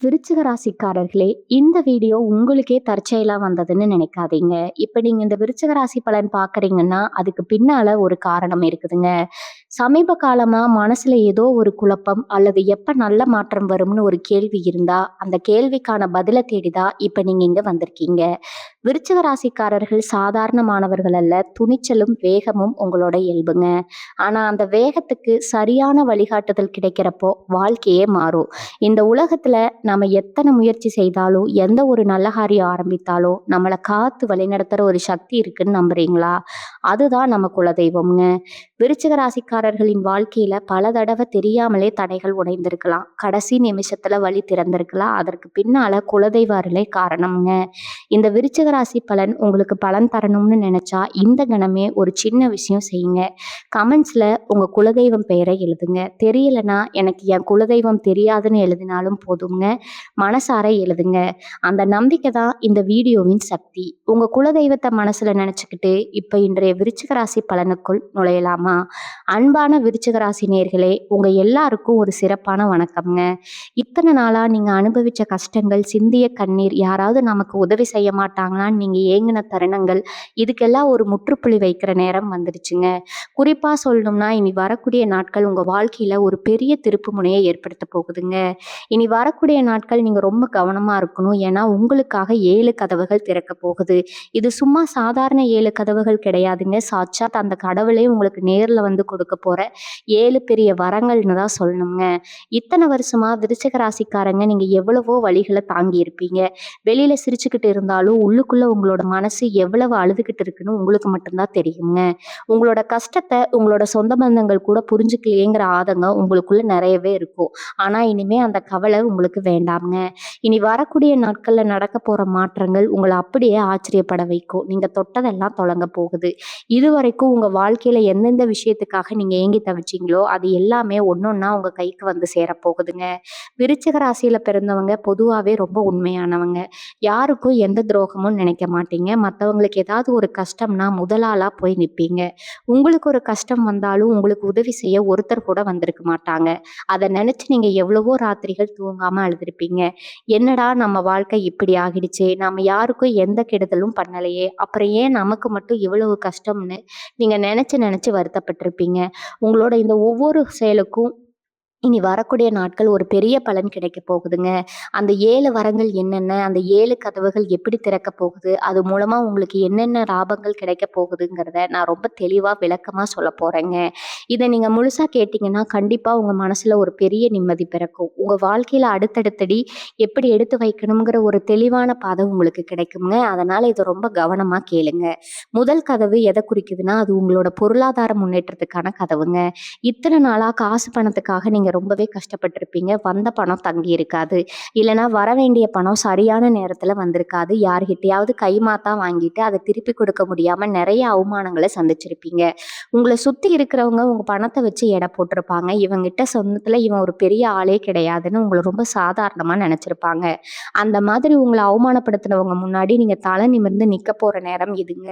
விருச்சிக ராசிக்காரர்களே, இந்த வீடியோ உங்களுக்கே தற்செயலா வந்ததுன்னு நினைக்காதீங்க. இப்ப நீங்க இந்த விருச்சிக ராசி பலன் பார்க்குறீங்கன்னா, அதுக்கு பின்னால ஒரு காரணம் இருக்குதுங்க. சமீப காலமா மனசுல ஏதோ ஒரு குழப்பம் அல்லது எப்ப நல்ல மாற்றம் வரும்னு ஒரு கேள்வி இருந்தா, அந்த கேள்விக்கான பதில தேடி தான் இப்ப நீங்க இங்க வந்திருக்கீங்க. விருச்சிக ராசிக்காரர்கள் சாதாரணமானவர்கள் அல்ல. துணிச்சலும், வேகமும் உங்களோட இயல்புங்க. ஆனா அந்த வேகத்துக்கு சரியான வழிகாட்டுதல் கிடைக்கிறப்போ வாழ்க்கையே மாறும். இந்த உலகத்துல நாம எத்தனை முயற்சி செய்தாலும், எந்த ஒரு நல்ல காரியம் ஆரம்பித்தாலும், நம்மள காத்து வழிநடத்துற ஒரு சக்தி இருக்குன்னு நம்புறீங்களா? அதுதான் நம்ம குலதெய்வம்ங்க. விருச்சிக ராசிக்காரர்களின் வாழ்க்கையில பல தடவை தெரியாமலே தடைகள் உடைந்திருக்கலாம். கடைசி நிமிஷத்துல வழி திறந்திருக்கலாம். அதற்கு பின்னால குலதெய்வ அருளே காரணம்ங்க. இந்த விருச்சிக ராசி பலன் உங்களுக்கு பலன் தரணும்னு நினைச்சா இந்த கணமே ஒரு சின்ன விஷயம் செய்யுங்க. கமெண்ட்ஸ்ல உங்க குலதெய்வம் பெயரை எழுதுங்க. தெரியலனா எனக்கு என் குலதெய்வம் தெரியாதுன்னு எழுதினாலும் போதுங்க. மனசார எழுதுங்க. அந்த நம்பிக்கை தான் இந்த வீடியோவின் சக்தி. உங்க குலதெய்வத்தை மனசுல நினைச்சுக்கிட்டு இப்ப இன்றைய விருச்சிக ராசி பலனுக்குள் நுழையலாமா? அன்பான விருச்சிக ராசி நேயர்களே, உங்க எல்லாருக்கும் ஒரு சிறப்பான வணக்கம்ங்க. இத்தனை நாளா நீங்க அனுபவிச்ச கஷ்டங்கள், சிந்திய கண்ணீர், யாராவது நமக்கு உதவி செய்ய மாட்டாங்களான்னு நீங்க ஏங்கின தருணங்கள், இதுக்கெல்லாம் ஒரு முற்றுப்புள்ளி வைக்கிற நேரம் வந்துடுச்சுங்க. குறிப்பா சொல்லணும்னா இனி வரக்கூடிய நாட்கள் உங்க வாழ்க்கையில ஒரு பெரிய திருப்பு முனையை ஏற்படுத்த போகுதுங்க. இனி வரக்கூடிய நாட்கள் நீங்க ரொம்ப கவனமா இருக்கணும். ஏன்னா உங்களுக்காக 7 கதவுகள் திறக்க போகுது. இது சும்மா சாதாரண 7 கதவுகள் கிடையாதுங்க. சாட்சாத் அந்த கடவுளே உங்களுக்கு நேர்ல வந்து கொடுக்க போற 7 பெரிய வரங்கள்னு தான் சொல்லணுங்க. இத்தனை வருஷமா விருச்சிக ராசிக்காரங்க நீங்க எவ்வளவோ வழிகளை தாங்கி இருப்பீங்க. வெளியில சிரிச்சுக்கிட்டு இருந்தாலும் உள்ளுக்குள்ள உங்களோட மனசு எவ்வளவு அழுதுகிட்டு இருக்குன்னு உங்களுக்கு மட்டும்தான் தெரியுங்க. உங்களோட கஷ்டத்தை உங்களோட சொந்த பந்தங்கள் கூட புரிஞ்சுக்கலையேங்கிற ஆதங்கம் உங்களுக்குள்ள நிறையவே இருக்கும். ஆனா இனிமே அந்த கவலை உங்களுக்கு வேண்டாம்ங்க. இனி வரக்கூடிய நாட்கள்ல நடக்க போற மாற்றங்கள் உங்களை அப்படியே ஆச்சரியப்பட வைக்கும். நீங்க தொட்டதெல்லாம் தொடங்க போகுது. இதுவரைக்கும் உங்க வாழ்க்கையில எந்தெந்த விஷயத்துக்காக நீங்க ஏங்கி தவிச்சீங்களோ அது எல்லாமே ஒன்னொன்னா உங்க கைக்கு வந்து சேரப்போகுதுங்க. விருச்சிக ராசியில பிறந்தவங்க பொதுவாவே ரொம்ப உண்மையானவங்க. யாருக்கும் எந்த துரோகமும் நினைக்க மாட்டீங்க. மற்றவங்களுக்கு ஏதாவது ஒரு கஷ்டம்னா முதலாளா போய் நிற்பீங்க. உங்களுக்கு ஒரு கஷ்டம் வந்தாலும் உங்களுக்கு உதவி செய்ய ஒருத்தர் கூட வந்திருக்க மாட்டாங்க. அதை நினைச்சு நீங்க எவ்வளவோ ராத்திரிகள் தூங்காம அழுதுருப்பீங்க. என்னடா நம்ம வாழ்க்கை இப்படி ஆகிடுச்சே, நாம யாருக்கும் எந்த கெடுதலும் பண்ணலையே, அப்புறம் ஏன் நமக்கு மட்டும் இவ்வளவு கஷ்டம்னு நீங்க நினைச்சு நினைச்சு வருத்தப்பட்டிருப்பீங்க. உங்களோட இந்த ஒவ்வொரு செயலுக்கும் இனி வரக்கூடிய நாட்கள் ஒரு பெரிய பலன் கிடைக்க போகுதுங்க. அந்த 7 வரங்கள் என்னென்ன, அந்த 7 கதவுகள் எப்படி திறக்க போகுது, அது மூலமா உங்களுக்கு என்னென்ன லாபங்கள் கிடைக்க போகுதுங்கிறத நான் ரொம்ப தெளிவா விளக்கமா சொல்ல போறேங்க. இதை நீங்க முழுசா கேட்டீங்கன்னா கண்டிப்பா உங்க மனசுல ஒரு பெரிய நிம்மதி பிறக்கும். உங்க வாழ்க்கையில அடுத்தடுத்தடி எப்படி எடுத்து வைக்கணுங்கிற ஒரு தெளிவான பாதை உங்களுக்கு கிடைக்குங்க. அதனால இதை ரொம்ப கவனமா கேளுங்க. முதல் கதவு எதை குறிக்குதுன்னா அது உங்களோட பொருளாதார முன்னேற்றத்துக்கான கதவுங்க. இத்தனை நாளா காசு பணத்துக்காக நீங்க ரொம்பவே கஷ்டப்பட்டிருப்பீங்க. வந்த பணம் தங்கி இருக்காது. இல்லைன்னா வர வேண்டிய பணம் சரியான நேரத்துல வந்திருக்காது. யார்கிட்டயாவது கைமாத்தா வாங்கிட்டு அதை திருப்பி கொடுக்க முடியாம நிறைய அவமானங்களை சந்திச்சிருப்பீங்க. உங்களை சுத்தி இருக்கிறவங்க உங்க பணத்தை வச்சு எடை போட்டிருப்பாங்க. இவங்கிட்ட சொந்தத்துல இவன் ஒரு பெரிய ஆளே கிடையாதுன்னு உங்களை ரொம்ப சாதாரணமா நினைச்சிருப்பாங்க. அந்த மாதிரி உங்களை அவமானப்படுத்தினவங்க முன்னாடி நீங்க தலை நிமிர்ந்து நிக்க போற நேரம் இதுங்க.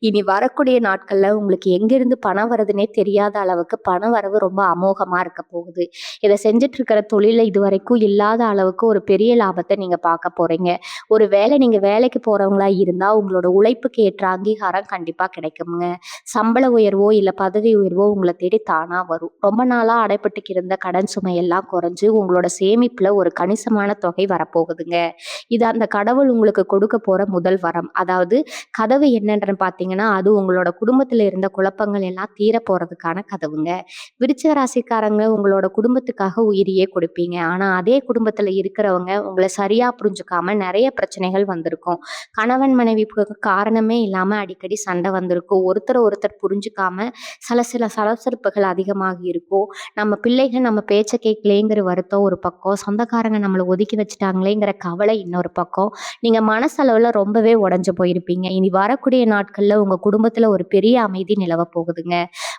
இனி வரக்கூடிய நாட்கள்ல உங்களுக்கு எங்கிருந்து பணம் வருதுன்னே தெரியாத அளவுக்கு பண வரவு ரொம்ப அமோகமா இருக்க போகுது. இதை செஞ்சுட்டு இருக்கிற தொழில இதுவரைக்கும் இல்லாத அளவுக்கு ஒரு பெரிய லாபத்தை நீங்க பார்க்க போறீங்க. ஒரு வேளை நீங்க வேலைக்கு போறவங்களா இருந்தா உங்களோட உழைப்புக்கு ஏற்ற அங்கீகாரம் கண்டிப்பா கிடைக்குங்க. சம்பள உயர்வோ இல்ல பதவி உயர்வோ உங்களை தேடி தானா வரும். ரொம்ப நாளா அடைபட்டுக்கு இருந்த கடன் சுமை எல்லாம் குறைஞ்சு உங்களோட சேமிப்புல ஒரு கணிசமான தொகை வரப்போகுதுங்க. இது அந்த கடவுள் உங்களுக்கு கொடுக்க போற முதல் வரம். அதாவது கதவு என்னன்னு பார்த்தீங்கன்னா அது உங்களோட குடும்பத்துல இருந்த குழப்பங்கள் எல்லாம் தீர போறதுக்கான கதவுங்க. விருச்சிக ராசிக்காரங்க உங்களோட குடும்பத்துக்காக உயிரையே கொடுப்பீங்க. ஆனா அதே குடும்பத்துல இருக்கிறவங்க உங்களை சரியா புரிஞ்சுக்காம நிறைய பிரச்சனைகள் வந்திருக்கும். கணவன் மனைவிக்கு காரணமே இல்லாம அடிக்கடி சண்டை வந்திருக்கும். ஒருத்தர் புரிஞ்சுக்காம சில சலசலப்புகள் அதிகமாகி இருக்கும். நம்ம பிள்ளைகள் நம்ம பேச்ச கேட்கலேங்கிற வருத்தம் ஒரு பக்கம், சொந்தக்காரங்க நம்மளை ஒதுக்கி வச்சுட்டாங்களேங்கிற கவலை இன்னொரு பக்கம். நீங்க மனசளவுல ரொம்பவே உடைஞ்சு போயிருப்பீங்க. இனி வரக்கூடிய நாட்கள்ல உங்க குடும்பத்துல ஒரு பெரிய அமைதி நிலவ போகுதுங்க.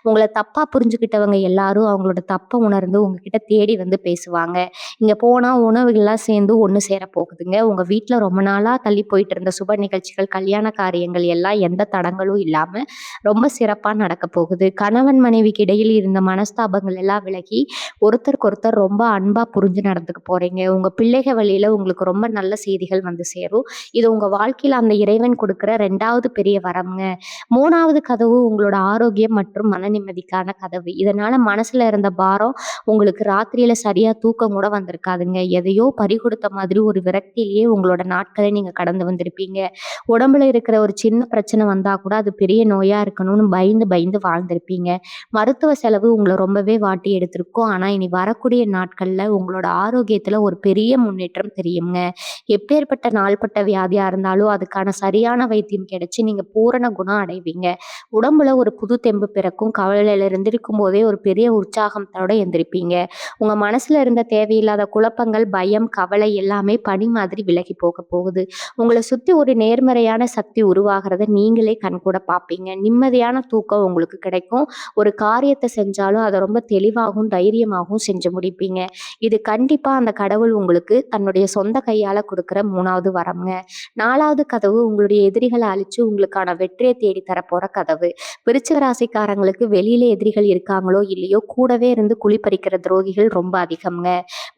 உங்களை தப்பா புரிஞ்சுக்கிட்டவங்க எல்லாரும் அவங்களோட தப்பை உணர்ந்து உங்ககிட்ட உங்ககிட்ட தேடி வந்து பேசுவாங்க. இங்க போனா உணவுகள்லாம் சேர்ந்து ஒண்ணு சேர போகுதுங்க. உங்க வீட்ல ரொம்ப நாளா தள்ளி போயிட்டு இருந்த சுப நிகழ்ச்சிகள், கல்யாண காரியங்கள் எல்லாம் எந்த தடங்களும் இல்லாம ரொம்ப சிறப்பா நடக்க போகுது. கணவன் மனைவிக்கு இடையில் இருந்த மனஸ்தாபங்கள் எல்லாம் விலகி, ஒருத்தருக்கு ஒருத்தர் ரொம்ப அன்பா புரிஞ்சு நடந்துக்க போறீங்க. உங்க பிள்ளைகள் வழியில உங்களுக்கு ரொம்ப நல்ல செய்திகள் வந்து சேரும். இது உங்க வாழ்க்கையில அந்த இறைவன் கொடுக்கிற 2வது பெரிய வரம்ங்க. 3வது கதவு உங்களோட ஆரோக்கியம் மற்றும் மன நிம்மதிக்கான கதவு. இதனால மனசுல இருந்த பாரம் உங்களுக்கு ராத்திரியில சரியா தூக்கம் கூட வந்திருக்காதுங்க. எதையோ பறிகொடுத்த மாதிரி ஒரு விரக்தியிலேயே உங்களோட நாட்களை நீங்க கடந்து வந்திருப்பீங்க. உடம்புல இருக்கிற ஒரு சின்ன பிரச்சனை வந்தா கூட அது பெரிய நோயா இருக்கணும்னு பயந்து பயந்து வாழ்ந்திருப்பீங்க. மருத்துவ செலவு உங்கள ரொம்பவே வாட்டி எடுத்திருக்கும். ஆனா இனி வரக்கூடிய நாட்கள்ல உங்களோட ஆரோக்கியத்துல ஒரு பெரிய முன்னேற்றம் தெரியுங்க. எப்பேற்பட்ட நாள்பட்ட வியாதியா இருந்தாலும் அதுக்கான சரியான வைத்தியம் கிடைச்சு நீங்க பூரண குணம் அடைவீங்க. உடம்புல ஒரு புது தெம்பு பிறக்கும். கவலையில எந்திரிக்கும் போதே ஒரு பெரிய உற்சாகத்தோட எந்திரிப்பீங்க. உங்க மனசுல இருந்த தேவையில்லாத குழப்பங்கள், பயம், கவலை எல்லாமே பனி மாதிரி விலகி போக போகுது. உங்கள சுத்தி ஒரு நேர்மறையான சக்தி உருவாகிறத நீங்களே கண்கூட பார்ப்பீங்க. நிம்மதியான தூக்கம் உங்களுக்கு கிடைக்கும். ஒரு காரியத்த செஞ்சாலும் அத ரொம்ப தெளிவாகவும், தைரியமாகவும் செஞ்சு முடிப்பீங்க. இது கண்டிப்பா அந்த கடவுள் உங்களுக்கு தன்னுடைய சொந்த கையால குடுக்குற 3வது வரம்ங்க. 4வது கதவு உங்களுடைய எதிரிகள அழிச்சு உங்களுக்கான வெற்றிய தேடி தரப்போற கதவு. விருச்சிக ராசிக்காரங்களுக்கு வெளியில எதிரிகள் இருக்காங்களோ இல்லையோ, கூடவே இருந்து குழி பறிக்கிற துரோகிகள் ரொம்ப அதிகம்ங்க.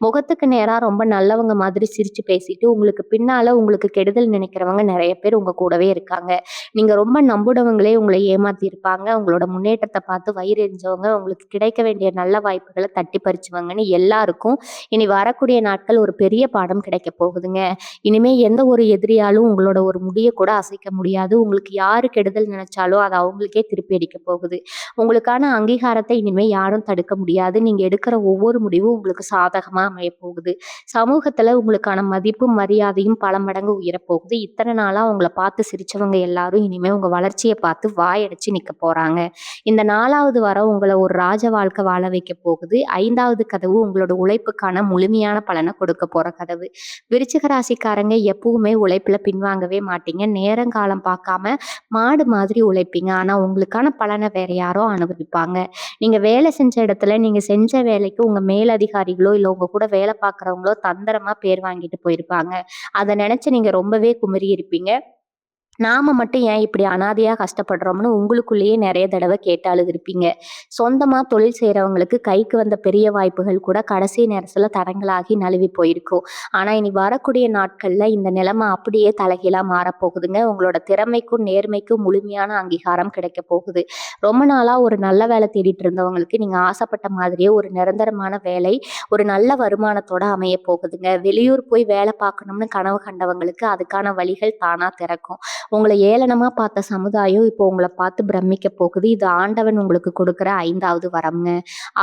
முகத்துக்கு நேரா ரொம்ப நல்லவங்க மாதிரி சிரிச்சு பேசிட்டு, உங்களுக்கு பின்னால உங்களுக்கு கெடுதல் நினைக்கிறவங்க நெறைய பேர் உங்க கூடவே இருக்காங்க. நீங்க ரொம்ப நம்புனவங்களே உங்கள ஏமாத்தியிருப்பாங்க. உங்களோட முன்னேற்றத்த பார்த்து வயிறு எரிஞ்சவங்க, உங்களுக்கு கிடைக்க வேண்டிய நல்ல வாய்ப்புகள தட்டி பறிச்சவங்கன்னு எல்லாருக்கும் இனி வரக்கூடிய நாட்கள் ஒரு பெரிய பாடம் கிடைக்க போகுதுங்க. இனிமே எந்த ஒரு எதிரியாலும் உங்களோட ஒரு முடிய கூட அசைக்க முடியாது. உங்களுக்கு யாரு கெடுதல் நினைச்சாலும் அது அவங்களுக்கே திருப்பி அடிக்க போகுது. உங்களுக்கான அங்கீகாரத்தை இனிமே யாரும் தடுக்க முடியாது. நீங்க எடுக்கிற ஒவ்வொரு முடிவும் உங்களுக்கு சாதகமா அமையப் போகுது. சமூகத்துல உங்களுக்கான மதிப்பும், மரியாதையும் பல மடங்கு உயரப் போகுது. இத்தன நாளா உங்கள பார்த்து சிரிச்சவங்க எல்லாரும் இனிமே உங்க வளர்ச்சிய பார்த்து வாயடைச்சு நிக்க போறாங்க. இந்த 4வது வாரம் உங்கள ஒரு ராஜ வாழ்க்கை வாழ வைக்க போகுது. 5வது கதவு உங்களோட உழைப்புக்கான முழுமையான பலன கொடுக்க போற கதவு. விருச்சிக ராசிக்காரங்க எப்பவுமே உழைப்புல பின்வாங்கவே மாட்டீங்க. நேரங்காலம் பார்க்காம மாடு மாதிரி உழைப்பீங்க. ஆனா உங்களுக்கான பலனை வேற யாரோ அனுபவிப்பாங்க. நீங்க வேலை செஞ்ச இடத்துல நீங்க செஞ்ச வேலைக்கு உங்க மேலதிகாரிகளோ, இல்ல உங்க கூட வேலை பார்க்குறவங்களோ தந்திரமா பேர் வாங்கிட்டு போயிருப்பாங்க. அத நினைச்சு நீங்க ரொம்பவே குமுறி இருப்பீங்க. நாம மட்டும் ஏன் இப்படி அனாதையா கஷ்டப்படுறோம்னு உங்களுக்குள்ளேயே நிறைய தடவை கேட்டு அழுதுருப்பீங்க. சொந்தமா தொழில் செய்றவங்களுக்கு கைக்கு வந்த பெரிய வாய்ப்புகள் கூட கடைசி நேரத்துல தடங்கலாகி நழுவி போயிருக்கும். ஆனா இனி வரக்கூடிய நாட்கள்ல இந்த நிலைமை அப்படியே தலைகீழா மாறப்போகுதுங்க. உங்களோட திறமைக்கும் நேர்மைக்கும் முழுமையான அங்கீகாரம் கிடைக்க போகுது. ரொம்ப நாளா ஒரு நல்ல வேலை தேடிட்டு இருந்தவங்களுக்கு நீங்க ஆசைப்பட்ட மாதிரியே ஒரு நிரந்தரமான வேலை, ஒரு நல்ல வருமானத்தோட அமைய போகுதுங்க. வெளியூர் போய் வேலை பார்க்கணும்னு கனவு கண்டவங்களுக்கு அதுக்கான வழிகள் தானா திறக்கும். உங்கள ஏளனமா பார்த்த சமுதாயம் இப்போ உங்கள பார்த்து பிரமிக்க போகுது. இது ஆண்டவன் உங்களுக்கு கொடுக்குற 5வது வரம்ங்க.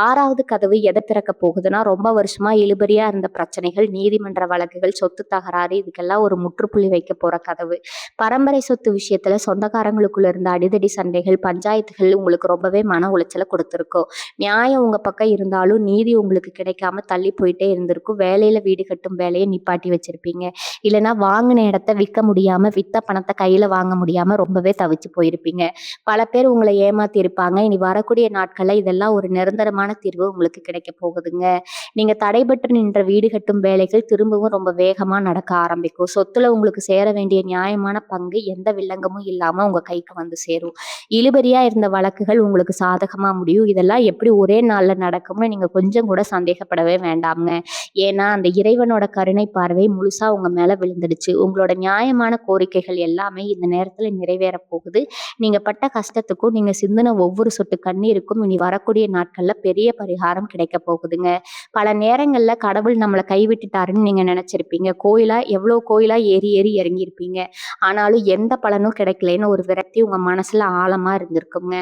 6வது கதவு எத திறக்க போகுதுன்னா, ரொம்ப வருஷமா இழுபறியா இருந்த பிரச்சனைகள், நீதிமன்ற வழக்குகள், சொத்து தகராறு இதுக்கெல்லாம் ஒரு முற்றுப்புள்ளி வைக்க போற கதவு. பரம்பரை சொத்து விஷயத்துல சொந்தக்காரங்களுக்குள்ள இருந்த அடிதடி சண்டைகள், பஞ்சாயத்துகள் உங்களுக்கு ரொம்பவே மன உளைச்சல கொடுத்துருக்கும். நியாயம் உங்க பக்கம் இருந்தாலும் நீதி உங்களுக்கு கிடைக்காம தள்ளி போயிட்டே இருந்திருக்கும். வேலையில வீடு கட்டும் வேலையை நிப்பாட்டி வச்சிருப்பீங்க. இல்லைன்னா வாங்கின இடத்த விற்க முடியாம, வித்த பணத்தை கையில வாங்க முடியாம ரொம்பவே தவிச்சு போயிருப்பீங்க. பல பேர் உங்களை ஏமாத்தி இருப்பாங்க. இனி வரக்கூடிய நாட்கள்ல இதெல்லாம் ஒரு நிரந்தரமான தீர்வு உங்களுக்கு கிடைக்க போகுதுங்க. நீங்க தடைபட்டு நின்ற வீடு கட்டும் வேலைகள் திரும்பவும் ரொம்ப வேகமா நடக்க ஆரம்பிக்கும். சொத்துல உங்களுக்கு சேர வேண்டிய நியாயமான பங்கு எந்த வில்லங்கமும் இல்லாம உங்க கைக்கு வந்து சேரும். இழுபறியா இருந்த வழக்குகள் உங்களுக்கு சாதகமா முடியும். இதெல்லாம் எப்படி ஒரே நாள்ல நடக்கும்னு நீங்க கொஞ்சம் கூட சந்தேகப்படவே வேண்டாம்ங்க. ஏன்னா அந்த இறைவனோட கருணை பார்வை முழுசா உங்க மேல விழுந்துடுச்சு. உங்களோட நியாயமான கோரிக்கைகள் எல்லாமே இந்த நேரத்துல நிறைவேறப் போகுது. நீங்க பட்ட கஷ்டத்துக்கும், நீங்க சிந்தின ஒவ்வொரு சொட்டு கண்ணீருக்கும் இனி வரக்கூடிய நாட்கள்ல பெரிய பரிகாரம் கிடைக்க போகுதுங்க. பல நேரங்கள்ல கடவுள் நம்மள கைவிட்டுட்டாருன்னு நீங்க நினைச்சிருப்பீங்க. எவ்வளோ கோயிலா ஏறி ஏறி இறங்கியிருப்பீங்க. ஆனாலும் எந்த பலனும் கிடைக்கலைன்னு ஒரு விரக்தி உங்க மனசுல ஆழமா இருந்திருக்குங்க.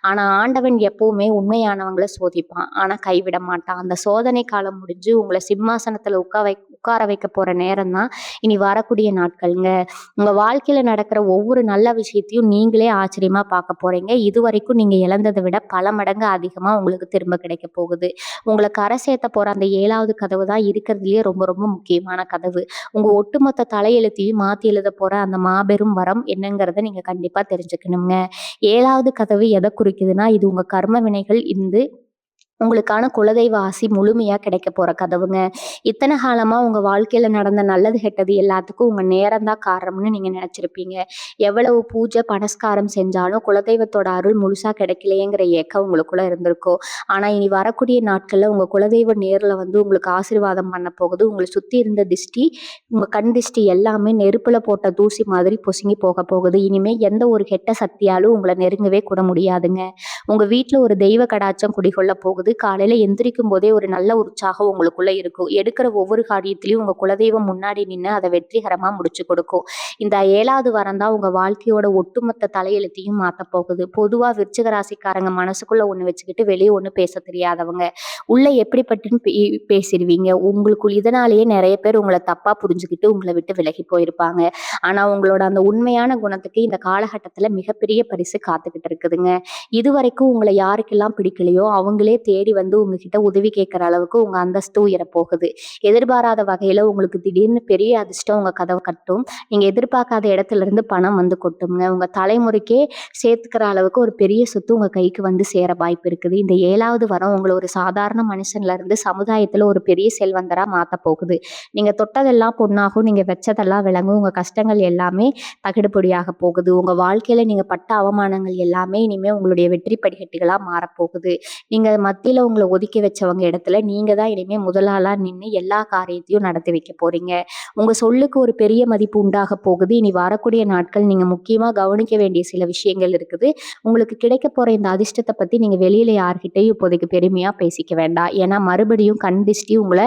ஆனா ஆண்டவன் எப்பவுமே உண்மையானவங்கள சோதிப்பான். ஆனா கைவிட மாட்டான். அந்த சோதனை காலம் முடிஞ்சு உங்கள சிம்மாசனத்துல உட்கார வைக்க போற நேரம் தான் இனி வரக்கூடிய நாட்கள்ங்க. உங்க வாழ்க்கையில நடக்கிற ஒவ்வொரு நல்ல விஷயத்தையும் நீங்களே ஆச்சரியமா பார்க்க போறீங்க. இதுவரைக்கும் நீங்க இழந்ததை விட பல மடங்கு அதிகமா உங்களுக்கு திரும்ப கிடைக்க போகுது. உங்களை கரை சேர்த்த போற அந்த 7வது கதவு தான் இருக்கிறதுலயே ரொம்ப ரொம்ப முக்கியமான கதவு. உங்க ஒட்டுமொத்த தலையெழுத்தையும் மாத்தி எழுத போற அந்த மாபெரும் வரம் என்னங்கிறத நீங்க கண்டிப்பா தெரிஞ்சுக்கணுங்க. 7வது கதவு எதை குறிக்குதுன்னா, இது உங்க கர்ம வினைகள் இருந்து உங்களுக்கான குலதெய்வ ஆசி முழுமையா கிடைக்க போற கதவுங்க. இத்தன காலமா உங்க வாழ்க்கையில நடந்த நல்லது, கெட்டது எல்லாத்துக்கும் உங்க நேரம் தான் காரணம்னு நீங்க நெனச்சிருப்பீங்க. எவ்வளவு பூஜை, பனஸ்காரம் செஞ்சாலும் குலதெய்வத்தோட அருள் முழுசா கிடைக்கலையேங்கிற ஏக்கம் உங்களுக்குள்ள இருந்திருக்கும். ஆனா இனி வரக்கூடிய நாட்கள்ல உங்க குலதெய்வம் நேர்ல வந்து உங்களுக்கு ஆசீர்வாதம் பண்ண போகுது. உங்கள சுத்தி இருந்த திஷ்டி, உங்க கண் திஷ்டி எல்லாமே நெருப்புல போட்ட தூசி மாதிரி பொசுங்கி போக போகுது. இனிமே எந்த ஒரு கெட்ட சக்தியாலும் உங்கள நெருங்கவே கூட முடியாதுங்க. உங்க வீட்ல ஒரு தெய்வ கடாட்சம் குடிகொள்ள போகுது. காலையில எந்திரிக்கும் போதே ஒரு நல்ல உற்சாகம் உங்களுக்குள்ள இருக்கும். எடுக்கிற ஒவ்வொரு காரியத்திலயும் உங்க குலதெய்வம் முன்னாடி நின்னு அத வெற்றிகரமா முடிச்சு கொடுக்கும். இந்த 7வது வாரம் தான் உங்க வாழ்க்கையோட ஒட்டுமொத்த தலையெழுத்தையும் மாத்தப் போகுது. பொதுவா விருச்சிக ராசிக்காரங்க மனசுக்குள்ள ஒண்ணு வச்சுக்கிட்டு வெளிய ஒண்ணு பேச தெரியாதவங்க. உள்ள எப்படிப்பட்டுன்னு பேசிருவீங்க. உங்களுக்குள் இதனாலேயே நெறைய பேர் உங்கள தப்பா புரிஞ்சுகிட்டு உங்கள விட்டு விலகி போயிருப்பாங்க. ஆனா உங்களோட அந்த உண்மையான குணத்துக்கு இந்த காலகட்டத்துல மிகப்பெரிய பரிசு காத்துக்கிட்டு இருக்குதுங்க. இதுவரைக்கும் உங்கள யாருக்கெல்லாம் பிடிக்கலையோ அவங்களே தேடி வந்து உங்ககிட்ட உதவி கேட்கிற அளவுக்கு உங்க அந்தஸ்து உயரப் போகுது. எதிர்பாராத வகையில உங்களுக்கு திடீர்னு பெரிய அதிர்ஷ்டம் உங்க கதவ தட்டும். நீங்க எதிர்பார்க்காத இடத்துல இருந்து பணம் வந்து கொட்டுங்க. உங்க தலைமுறைக்கே சேர்த்துக்கிற அளவுக்கு ஒரு பெரிய சொத்து உங்க கைக்கு வந்து சேர வாய்ப்பு இருக்குது. இந்த 7வது வாரம் உங்கள ஒரு சாதாரண மனுஷன்ல இருந்து சமுதாயத்துல ஒரு பெரிய செல்வந்தரா மாத்தப் போகுது. நீங்க தொட்டதெல்லாம் பொன்னாகும். நீங்க வச்சதெல்லாம் விளங்கும். உங்க கஷ்டங்கள் எல்லாமே தவிடுபொடியாகப் போகுது. உங்க வாழ்க்கையில நீங்க பட்ட அவமானங்கள் எல்லாமே இனிமே உங்களுடைய வெற்றி படிக்கட்டுகளா மாறப்போகுது. நீங்க மத்தியில உங்கள ஒதுக்கி வச்சவங்க இடத்துல நீங்க தான் இனிமே முதலாளா நின்னு எல்லா காரியத்தையும் நடத்தி வைக்க போறீங்க. உங்க சொல்லுக்கு ஒரு பெரிய மதிப்பு உண்டாகப் போகுது. இனி வரக்கூடிய நாட்கள் நீங்க முக்கியமா கவனிக்க வேண்டிய சில விஷயங்கள் இருக்குது. உங்களுக்கு கிடைக்கப் போற இந்த அதிர்ஷ்டத்த பத்தி நீங்க வெளியில யார்கிட்டயும் இப்போதைக்கு பெருமையா பேசிக்க வேண்டாம். ஏன்னா மறுபடியும் கண் திஷ்டி உங்கள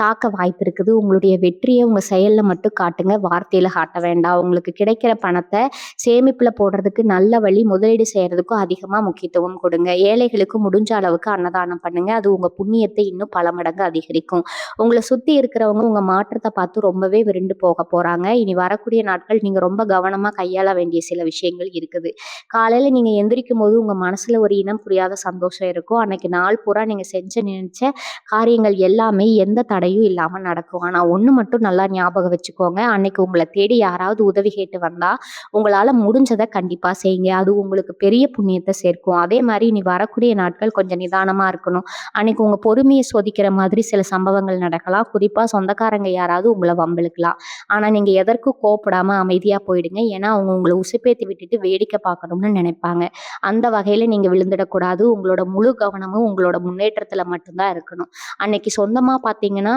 தாக்க வாய்ப்பு இருக்குது. உங்களுடைய வெற்றிய உங்க செயல்ல மட்டும் காட்டுங்க. வார்த்தையில காட்ட வேண்டாம். உங்களுக்கு கிடைக்கிற பணத்த சேமிப்புல போடுறதுக்கு நல்ல வழி, முதலீடு செய்யறதுக்கும் அதிகமா முக்கியத்துவம் கொடுங்க. ஏழைகளுக்கு முடிஞ்ச அளவுக்கு அன்னதானம் பண்ணுங்க. அது உங்க புண்ணியத்தை இன்னும் பல மடங்கு அதிகரிக்கும். உங்கள சுத்தி இருக்கிறவங்க உங்க மாற்றத்த பார்த்து ரொம்பவே விருண்டு போக போறாங்க. இனி வரக்கூடிய நாட்கள் நீங்க ரொம்ப கவனமா கையாள வேண்டிய சில விஷயங்கள் இருக்குது. காலையில நீங்க எந்திரிக்கும்போது உங்க மனசுல ஒரு இனம் புரியாத சந்தோஷம் இருக்கும். அன்னைக்கு நாள் பூரா நீங்க நினைச்ச காரியங்கள் எல்லாமே எந்த தடையும் இல்லாம நடக்கும். ஆனா ஒண்ணு மட்டும் நல்லா ஞாபகம் வச்சுக்கோங்க. அன்னைக்கு உங்கள தேடி யாராவது உதவி கேட்டு வந்தா உங்களால முடிஞ்சத கண்டிப்பா செய்யுங்க. அது உங்களுக்கு பெரிய புண்ணியத்த சேர்க்கும். அதே மாரி இனி வரக்கூடிய நாட்கள் கொஞ்சம் நிதானமா இருக்கணும். அன்னைக்கு உங்க பொறுமைய சோதிக்கிற மாதிரி சில சம்பவங்கள் நடக்கலாம். குறிப்பா சொந்தக்காரங்க யாராவது உங்கள வம்பிழுக்கலாம். ஆனா நீங்க எதற்கும் கோவப்படாம அமைதியா போயிடுங்க. ஏன்னா அவங்க உங்கள உசுப்பேத்தி விட்டுட்டு வேடிக்கை பார்க்கணும்னு நினைப்பாங்க. அந்த வகையில நீங்க விழுந்துடக்கூடாது. உங்களோட முழு கவனமும் உங்களோட முன்னேற்றத்துல மட்டும் தான் இருக்கணும். அன்னைக்கு சொந்தமா பார்த்தீங்கன்னா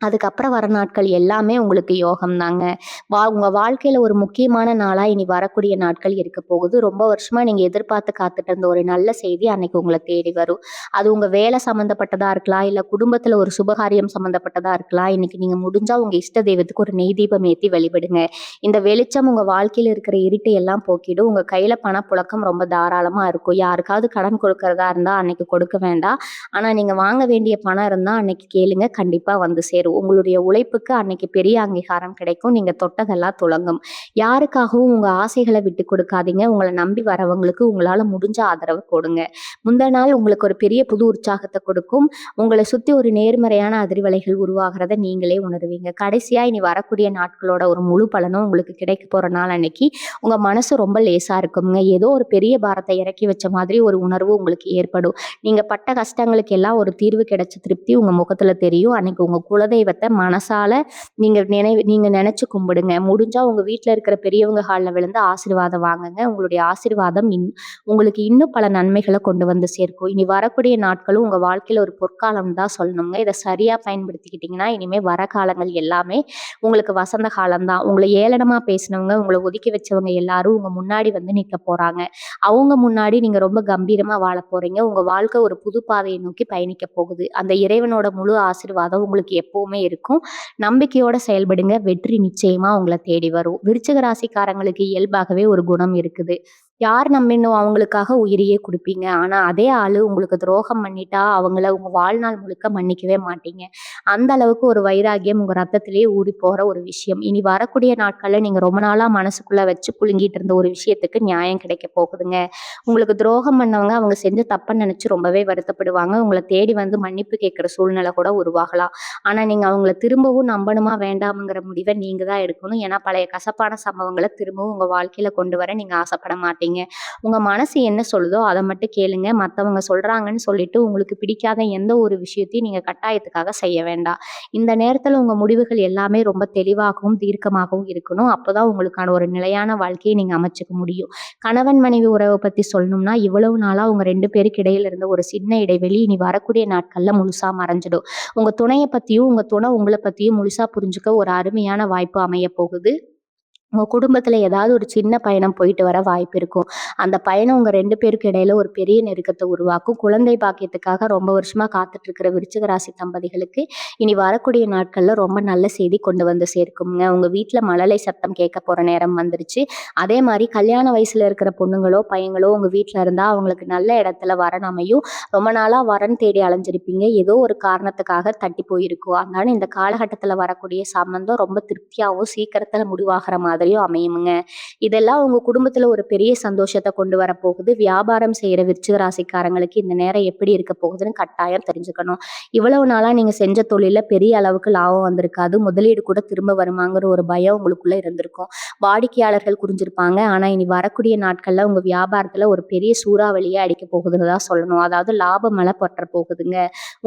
அதுக்கப்புறம் வர நாட்கள் எல்லாமே உங்களுக்கு யோகம் தாங்க. உங்க வாழ்க்கையில ஒரு முக்கியமான நாளா இனி வரக்கூடிய நாட்கள் இருக்க போகுது. ரொம்ப வருஷமா நீங்க எதிர்பார்த்து காத்துட்டு இருந்த ஒரு நல்ல செய்தி அன்னைக்கு உங்கள தேடி வரும். அது உங்க வேலை சம்மந்தப்பட்டதா இருக்கலாம், இல்ல குடும்பத்துல ஒரு சுபகாரியம் சம்மந்தப்பட்டதா இருக்கலாம். இன்னைக்கு நீங்க முடிஞ்சா உங்க இஷ்ட தெய்வத்துக்கு ஒரு நெய் தீபம் ஏத்தி வழிபடுங்க. இந்த வெளிச்சம் உங்க வாழ்க்கையில இருக்கிற இருட்டை எல்லாம் போக்கிடும். உங்க கையில பணப்புழக்கம் ரொம்ப தாராளமா இருக்கும். யாருக்காவது கடன் கொடுக்கறதா இருந்தா அன்னைக்கு கொடுக்க வேண்டாம். ஆனா நீங்க வாங்க வேண்டிய பணம் இருந்தா அன்னைக்கு கேளுங்க. கண்டிப்பா வந்து சேரும். உங்களுடைய உழைப்புக்கு அன்னைக்கு பெரிய அங்கீகாரம் கிடைக்கும். நீங்க தொட்டதெல்லாம் துலங்கும். யாருக்காகவும் உங்க ஆசைகளை விட்டு கொடுக்காதீங்க. உங்களை நம்பி வரவங்களுக்கு உங்களால முடிஞ்ச ஆதரவு கொடுங்க. முந்தின நாள் உங்களுக்கு ஒரு பெரிய புது உற்சாகத்தை கொடுக்கும். உங்களை சுத்தி ஒரு நேர்மறையான அதிர்வலைகள் உருவாகிறத நீங்களே உணர்வீங்க. கடைசியா இனி வரக்கூடிய நாட்களோட ஒரு முழு பலனும் உங்களுக்கு கிடைக்க போற நாள் அன்னைக்கு உங்க மனசு ரொம்ப லேசா இருக்குங்க. ஏதோ ஒரு பெரிய பாரத்தை இறக்கி வச்ச மாதிரி ஒரு உணர்வு உங்களுக்கு ஏற்படும். நீங்க பட்ட கஷ்டங்களுக்கு எல்லாம் ஒரு தீர்வு கிடைச்ச திருப்தி உங்க முகத்துல தெரியும். அன்னைக்கு உங்க குலதெய்வத்தை மனசால நீங்க நினைச்சு கும்பிடுங்க. முடிஞ்சா உங்க வீட்டுல இருக்கிற பெரியவங்க கால்ல விழுந்து ஆசீர்வாதம் வாங்குங்க. உங்களுடைய ஆசீர்வாதம் உங்களுக்கு இன்னும் பல நன்மைகளை கொண்டு வந்து சேர்க்கும். இனி வரக்கூடிய நாட்களும் உங்க வாழ்க்கையில ஒரு பொற்காலம் தான் சொல்லணுங்க. இதை சரியா பயன்படுத்திக்கிட்டீங்கன்னா இனிமே வர காலங்கள் எல்லாமே உங்களுக்கு வசந்த காலம் தான். உங்களை ஏளனமா பேசினவங்க, உங்களை ஒதுக்கி வச்சவங்க எல்லாரும் உங்க முன்னாடி வந்து நிக்க போறாங்க. அவங்க முன்னாடி நீங்க ரொம்ப கம்பீரமா வாழ போறீங்க. உங்க வாழ்க்கை ஒரு புது பாதையை நோக்கி பயணிக்க போகுது. அந்த இறைவனோட முழு ஆசீர்வாதம் உங்களுக்கு எப்பவுமே இருக்கும். நம்பிக்கையோட செயல்படுங்க. வெற்றி நிச்சயமா உங்களை தேடி வரும். விருச்சிக ராசிக்காரங்களுக்கு இயல்பாகவே ஒரு குணம் இருக்குது. யார் நம்பினோ அவங்களுக்காக உயிரையே கொடுப்பீங்க. ஆனா அதே ஆளு உங்களுக்கு துரோகம் பண்ணிட்டா அவங்கள உங்க வாழ்நாள் முழுக்க மன்னிக்கவே மாட்டீங்க. அந்த அளவுக்கு ஒரு வைராகியம் உங்க ரத்தத்திலேயே ஊறி போற ஒரு விஷயம். இனி வரக்கூடிய நாட்கள்ல நீங்க ரொம்ப நாளா மனசுக்குள்ள வச்சு புழுங்கிட்டு இருந்த ஒரு விஷயத்துக்கு நியாயம் கிடைக்க போகுதுங்க. உங்களுக்கு துரோகம் பண்ணவங்க அவங்க செஞ்ச தப்ப நினைச்சு ரொம்பவே வருத்தப்படுவாங்க. உங்களை தேடி வந்து மன்னிப்பு கேட்கிற சூழ்நிலை கூட உருவாகலாம். ஆனா நீங்க அவங்கள திரும்பவும் நம்பணுமா வேண்டாமுங்கிற முடிவை நீங்க தான் எடுக்கணும். ஏன்னா பழைய கசப்பான சம்பவங்களை திரும்பவும் உங்க வாழ்க்கையில கொண்டு வர நீங்க ஆசைப்பட மாட்டீங்க. மாட்டீங்க. உங்க மனசு என்ன சொல்லுதோ அத மட்டும் கேளுங்க. மத்தவங்க சொல்றாங்கன்னு சொல்லிட்டு உங்களுக்கு பிடிக்காத எந்த ஒரு விஷயத்தையும் நீங்க கட்டாயத்துக்காக செய்ய வேண்டாம். இந்த நேரத்துல உங்க முடிவுகள் எல்லாமே ரொம்ப தெளிவாகவும், தீர்க்கமாகவும் இருக்கணும். அப்பதான் உங்களுக்கான ஒரு நிலையான வாழ்க்கைய நீங்க அமைச்சுக்க முடியும். கணவன், மனைவி உறவ பத்தி சொல்லணும்னா, இவ்வளவு நாளா உங்க 2 பேருக்கு இடையில இருந்த ஒரு சின்ன இடைவெளி இனி வரக்கூடிய நாட்கள்ல முழுசா மறைஞ்சிடும். உங்க துணைய பத்தியும், உங்க துணை உங்கள பத்தியும் முழுசா புரிஞ்சுக்க ஒரு அருமையான வாய்ப்பு அமையப் போகுது. உங்க குடும்பத்துல ஏதாவது ஒரு சின்ன பயணம் போயிட்டு வர வாய்ப்பு இருக்கும். அந்த பயணம் உங்க 2 பேருக்கு இடையில ஒரு பெரிய நெருக்கத்த உருவாக்கும். குழந்தை பாக்கியத்துக்காக ரொம்ப வருஷமா காத்துட்டு இருக்கிற விருச்சிக ராசி தம்பதிகளுக்கு, இனி வரக்கூடிய நாட்கள்ல ரொம்ப நல்ல செய்தி கொண்டு வந்து சேர்க்கும்ங்க. உங்க வீட்ல மழலை சத்தம் கேட்க போற நேரம் வந்துருச்சு. அதே மாரி கல்யாண வயசுல இருக்கிற பொண்ணுங்களோ, பையங்களோ உங்க வீட்ல இருந்தா அவங்களுக்கு நல்ல இடத்துல வரன் அமையும். ரொம்ப நாளா வரன் தேடி அலைஞ்சிருப்பீங்க. ஏதோ ஒரு காரணத்துக்காக தட்டி போயிருக்கும். அதனால இந்த காலகட்டத்துல வரக்கூடிய சம்மந்தம் ரொம்ப திருப்தியாவும், சீக்கிரத்துல முடிவாகுற மாதிரியும் அமையுமுங்க. இதெல்லாம் உங்க குடும்பத்துல ஒரு பெரிய சந்தோஷத்த கொண்டு வரப்போகுது. வியாபாரம் செய்யற விருச்சிக ராசிக்காரங்களுக்கு இந்த நேரம் எப்படி இருக்க போகுதுன்னு கட்டாயம் தெரிஞ்சுக்கணும். இவ்வளவு நாளா நீங்க செஞ்ச தொழில்ல பெரிய அளவுக்கு லாபம் வந்திருக்காது. முதலீடு கூட திரும்ப வருமாங்கிற ஒரு பயம் உங்களுக்குள்ள இருந்திருக்கும். வாடிக்கையாளர்கள் குறிஞ்சிருப்பாங்க. ஆனா இனி வரக்கூடிய நாட்கள்ல உங்க வியாபாரத்துல ஒரு பெரிய சூறாவளியே அடிக்க போகுதுன்னு தான் சொல்லணும். அதாவது லாப மழை கொட்ட போகுதுங்க.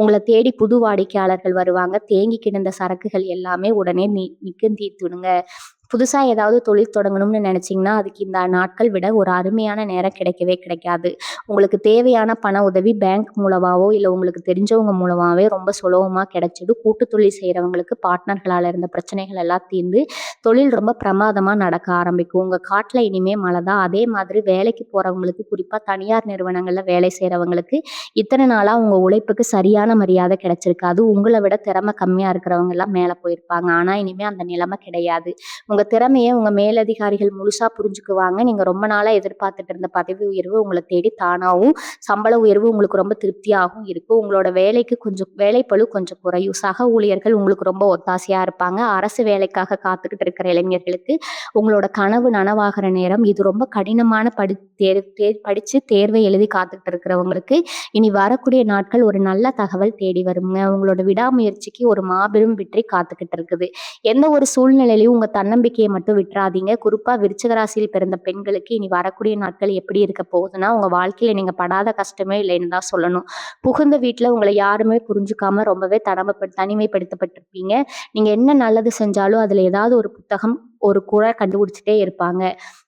உங்கள தேடி புது வாடிக்கையாளர்கள் வருவாங்க. தேங்கி கிடந்த சரக்குகள் எல்லாமே உடனே நீக்க தீர்த்துடுங்க. புதுசா ஏதாவது தொழில் தொடங்கணும்னு நினைச்சீங்கன்னா, அதுக்கு இந்த நாட்கள் விட ஒரு அருமையான நேரம் கிடைக்கவே கிடைக்காது. உங்களுக்கு தேவையான பண உதவி பேங்க் மூலமாவோ, இல்ல உங்களுக்கு தெரிஞ்சவங்க மூலமாவே ரொம்ப சுலபமா கிடைச்சிடும். கூட்டு தொழில் செய்றவங்களுக்கு பார்ட்னர்களால இருந்த பிரச்சனைகள் எல்லாம் தீர்ந்து, தொழில் ரொம்ப பிரமாதமா நடக்க ஆரம்பிக்கும். உங்க காட்டுல இனிமே மழை தான். அதே மாதிரி வேலைக்கு போறவங்களுக்கு, குறிப்பா தனியார் நிறுவனங்கள்ல வேலை செய்றவங்களுக்கு, இத்தனை நாளா உங்க உழைப்புக்கு சரியான மரியாதை கிடைச்சிருக்காது. உங்கள விட திறமை கம்மியா இருக்கிறவங்க எல்லாம் மேல போயிருப்பாங்க. ஆனா இனிமே அந்த நிலைமை கிடையாது. உங்க திறமைய உங்க மேலதிகாரிகள் முழுசா புரிஞ்சுக்குவாங்க. நீங்க ரொம்ப நாளா எதிர்பார்த்துட்டு இருந்த பதவி உயர்வு உங்கள தேடி தானாவும், சம்பள உயர்வு உங்களுக்கு ரொம்ப திருப்தியாகவும் இருக்கும். உங்களோட வேலைக்கு கொஞ்சம் வேலைப்பளு கொஞ்சம் குறையும். சக ஊழியர்கள் உங்களுக்கு ரொம்ப ஒத்தாசையா இருப்பாங்க. அரசு வேலைக்காக காத்துக்கிட்டு இருக்கிற இளைஞர்களுக்கு உங்களோட கனவு நனவாகுற நேரம். இது ரொம்ப கடினமான படிச்சு தேர்வை எழுதி காத்துக்கிட்டு இருக்கிறவங்களுக்கு இனி வரக்கூடிய நாட்கள் ஒரு நல்ல தகவல் தேடி வருங்க. உங்களோட விடாமுயற்சிக்கு ஒரு மாபெரும் வெற்றி காத்துக்கிட்டு இருக்குது. எந்த ஒரு சூழ்நிலையிலும் உங்க தன்னம்பிக்கையை மட்டும் விட்டுறாதீங்க. குறிப்பா விருச்சிக ராசியில் பிறந்த பெண்களுக்கு இனி வரக்கூடிய நாட்கள் எப்படி இருக்க போகுதுன்னா, உங்க வாழ்க்கையில நீங்க படாத கஷ்டமே இல்லைன்னு தான் சொல்லணும். புகுந்த வீட்ல உங்களை யாருமே புரிஞ்சுக்காம ரொம்பவே தனிமைப்படுத்தப்பட்டிருப்பீங்க. நீங்க என்ன நல்லது செஞ்சாலும் அதுல ஏதாவது ஒரு புத்தகம், ஒரு குறை கண்டுபிடிச்சிட்டே இருப்பாங்க.